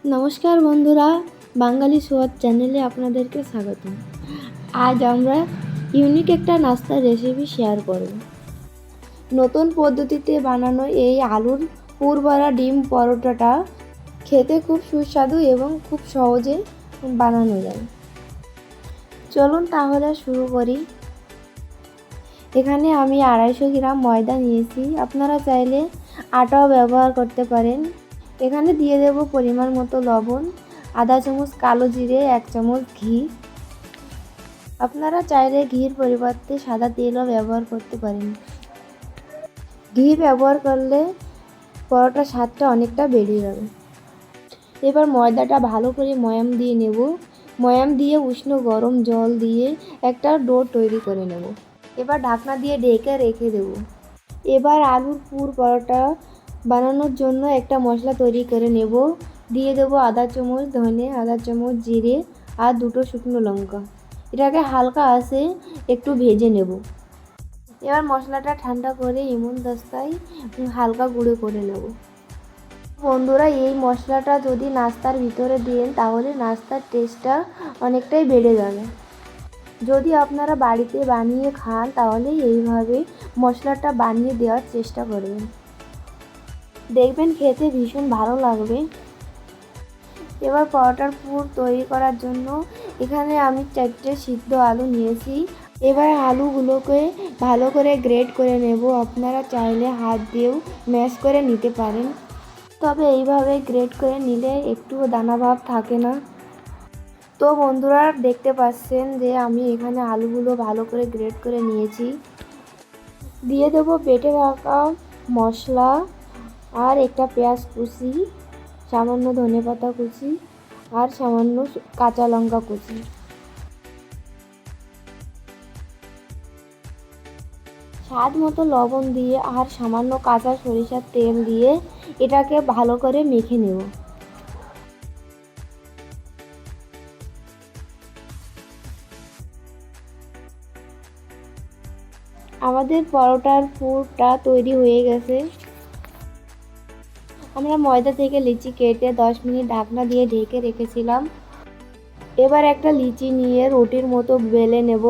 নমস্কার বন্ধুরা, বাঙালি সোয়াদ চ্যানেলে আপনাদেরকে স্বাগত। আজ আমরা ইউনিক একটা নাস্তার রেসিপি শেয়ার করব। নতুন পদ্ধতিতে বানানো এই আলুর পুর ভরা ডিম পরোটাটা খেতে খুব সুস্বাদু এবং খুব সহজে বানানো যায়। চলুন তাহলে শুরু করি। এখানে আমি 250 গ্রাম ময়দা নিয়েছি, আপনারা চাইলে আটাও ব্যবহার করতে পারেন। এখানে দিয়ে দেব পরিমাণ মতো লবণ, আধা চামচ কালো জিরে, 1 চামচ ঘি। আপনারা চাইলে ঘির পরিবর্তে সাদা তেলও ব্যবহার করতে পারেন। ঘি ব্যবহার করলে পরোটার স্বাদটা অনেকটা বেড়ে যাবে। এবার ময়দাটা ভালো করে ময়াম দিয়ে নেব। ময়াম দিয়ে উষ্ণ গরম জল দিয়ে একটা ডো তৈরি করে নেব। এবার ঢাকনা দিয়ে ঢেকে রেখে দেব। এবার আলুর পুর পরোটা বানানোর জন্য একটা মশলা তৈরি করে নেব। দিয়ে দেবো আধা চামচ ধনে, আধা চামচ জিরে আর 2টো শুকনো লঙ্কা। এটাকে হালকা আঁচে একটু ভেজে নেব। এবার মশলাটা ঠান্ডা করে হেমদস্তায় হালকা গুঁড়ো করে নেব। বন্ধুরা, এই মশলাটা যদি নাস্তার ভিতরে দেন তাহলে নাস্তার টেস্টটা অনেকটাই বেড়ে যাবে। যদি আপনারা বাড়িতে বানিয়ে খান তাহলে এইভাবে মশলাটা বানিয়ে দেওয়ার চেষ্টা করবেন, দেখবেন খেতে ভীষণ ভালো লাগবে। এবার পরোটার পুর তৈরি করার জন্য এখানে আমি 4টে সিদ্ধ আলু নিয়েছি। এবার আলুগুলোকে ভালো করে গ্রেট করে নেব। আপনারা চাইলে হাত দিয়েও ম্যাশ করে নিতে পারেন, তবে এইভাবে গ্রেট করে নিলে একটুও দানা ভাব থাকে না। তো বন্ধুরা, দেখতে পাচ্ছেন যে আমি এখানে আলুগুলো ভালো করে গ্রেট করে নিয়েছি। দিয়ে দেবো বেটে রাখা মশলা আর একটা পেঁয়াজ কুচি, সামান্য ধনেপাতা কুচি আর সামান্য কাঁচা লঙ্কা কুচি। স্বাদ মতো লবণ দিয়ে আর সামান্য কাঁচা সরিষার তেল দিয়ে এটাকে ভালো করে মেখে নেব। আমাদের পরোটার পুরটা তৈরি হয়ে গেছে। আমরা ময়দা থেকে লিচি কেটে 10 মিনিট ঢাকনা দিয়ে ঢেকে রেখেছিলাম। এবার একটা লিচি নিয়ে রুটির মতো বেলে নেব।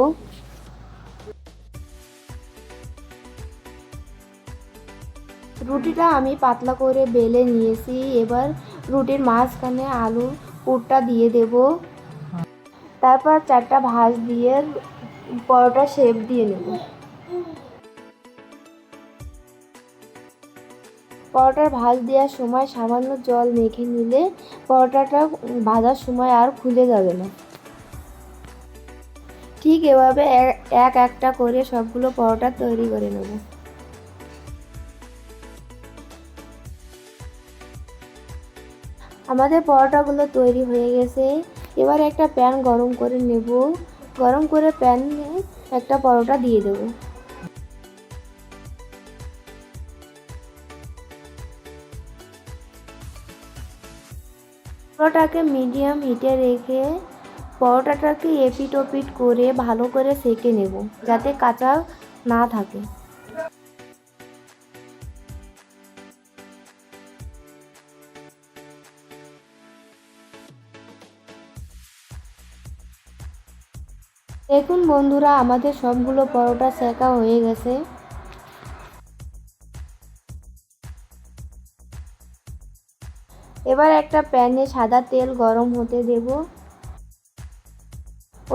রুটিটা আমি পাতলা করে বেলে নিয়েছি। এবার রুটির মাঝখানে আলুর পুরটা দিয়ে দেব। তারপর 4টা ভাঁজ দিয়ে পরোটা শেপ দিয়ে নেব। পরোটার ভাঁজ দেওয়ার সময় সামান্য জল মেখে নিলে পরোটাটা ভাজার সময় আর খুলে যাবে না। ঠিক এভাবে একটা করে সবগুলো পরোটা তৈরি করে নেব। আমাদের পরোটাগুলো তৈরি হয়ে গেছে। এবার একটা প্যান গরম করে নেব। গরম করে প্যানে একটা পরোটা দিয়ে দেব। পরোটাকে মিডিয়াম হিটে রেখে পরোটাটাকে এপিট ওপিট করে ভালো করে সেঁকে নেব, যাতে কাঁচা না থাকে। দেখুন বন্ধুরা, আমাদের সবগুলো পরোটা সেঁকা হয়ে গেছে। এবার একটা প্যানে সাদা তেল গরম হতে দেব।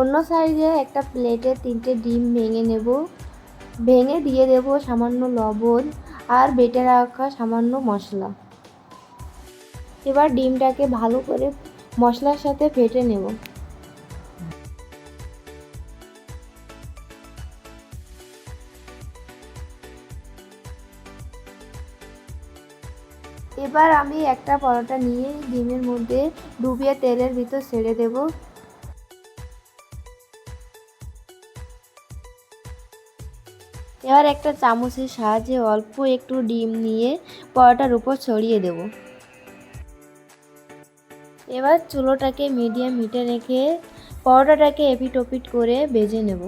অন্য সাইডে একটা প্লেটে 3টে ডিম ভেঙে নেব। ভেঙে দিয়ে দেব সামান্য লবণ আর বেটে রাখা সামান্য মশলা। এবার ডিমটাকে ভালো করে মশলার সাথে ফেটে নেব। এবার আমি একটা পরোটা নিয়ে ডিমের মধ্যে ডুবিয়ে তেলের ভিতর ছেড়ে দেব। এবার একটা চামচের সাহায্যে অল্প একটু ডিম নিয়ে পরোটার উপর ছড়িয়ে দেব। এবার চুলোটাকে মিডিয়াম হিটে রেখে পরোটাটাকে এপিট ওপিট করে ভেজে নেব।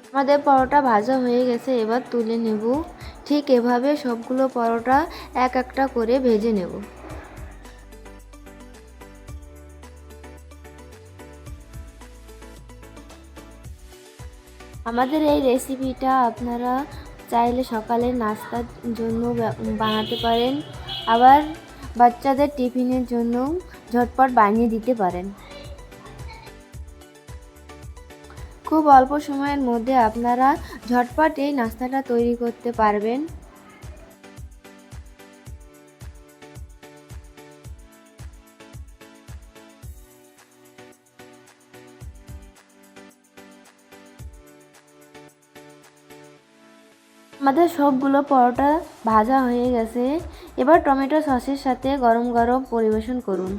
আমাদের পরোটা ভাজা হয়ে গেছে, এবার তুলে নেব। ঠিক এভাবে সবগুলো পরোটা এক একটা করে ভেজে নেব। আমাদের এই রেসিপিটা আপনারা চাইলে সকালের নাস্তার জন্য বানাতে পারেন, আবার বাচ্চাদের টিফিনের জন্য ঝটপট বানিয়ে দিতে পারেন। খুব অল্প সময়ের মধ্যে আপনারা ঝটপট এই নাস্তাটা তৈরি করতে পারবেন। আমাদের সবগুলো পরোটা ভাজা হয়ে গেছে, এবার টমেটো সসের সাথে গরম গরম পরিবেশন করুন।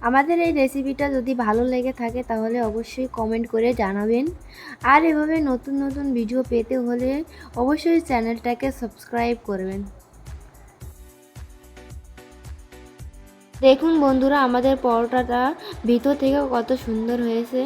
আমাদের এই রেসিপিটা যদি ভালো লেগে থাকে তাহলে অবশ্যই কমেন্ট করে জানাবেন, আর এভাবে নতুন নতুন ভিডিও পেতে হলে অবশ্যই চ্যানেলটাকে সাবস্ক্রাইব করবেন। দেখুন বন্ধুরা, আমাদের পরোটাটা ভিতর থেকে কত সুন্দর হয়েছে।